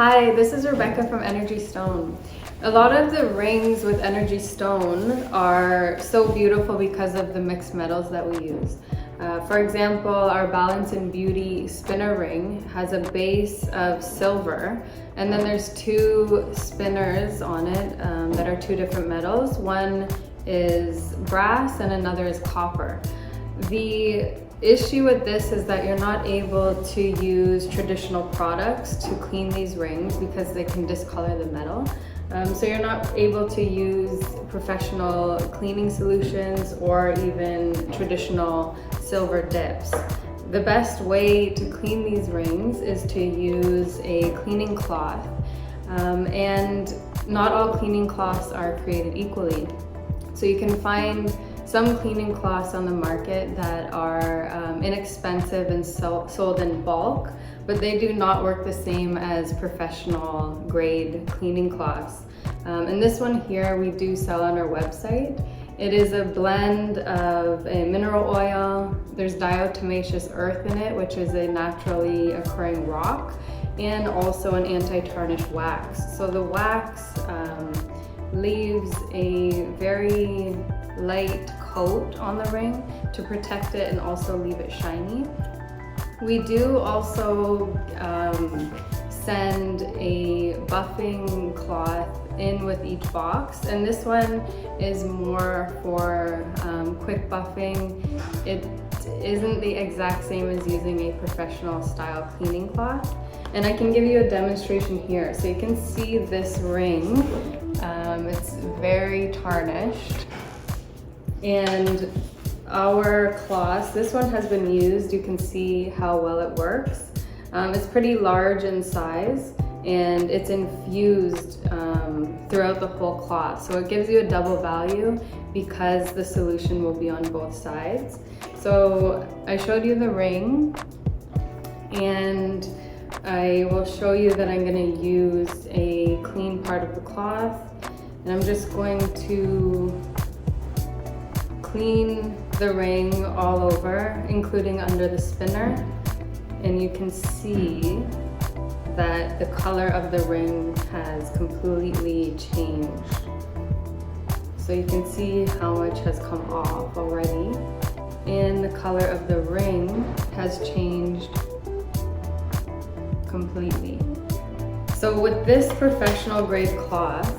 Hi, this is Rebecca from Energy Stone. A lot of the rings with Energy Stone are so beautiful because of the mixed metals that we use. For example, our Balance and Beauty spinner ring has a base of silver, and then there's two spinners on it that are two different metals. One is brass and another is copper. The issue with this is that you're not able to use traditional products to clean these rings because they can discolor the metal. So you're not able to use professional cleaning solutions or even traditional silver dips. The best way to clean these rings is to use a cleaning cloth. And not all cleaning cloths are created equally. So you can find some cleaning cloths on the market that are inexpensive and sold in bulk, but they do not work the same as professional grade cleaning cloths. And this one here we do sell on our website. It is a blend of a mineral oil, there's diatomaceous earth in it, which is a naturally occurring rock, and also an anti-tarnish wax. So the wax leaves a very light coat on the ring to protect it and also leave it shiny. We do also send a buffing cloth in with each box, and this one is more for quick buffing. It isn't the exact same as using a professional style cleaning cloth, and I can give you a demonstration here. So you can see this ring, it's very tarnished, and our cloth, this one has been used. You can see how well it works. It's pretty large in size and it's infused throughout the whole cloth. So it gives you a double value because the solution will be on both sides. So I showed you the ring, and I will show you that I'm going to use a clean part of the cloth, and I'm just going to clean the ring all over, including under the spinner, and you can see that the color of the ring has completely changed. So you can see how much has come off already, and the color of the ring has changed completely. So with this professional grade cloth,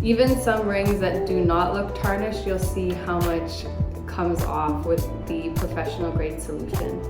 even some rings that do not look tarnished, you'll see how much comes off with the professional grade solution.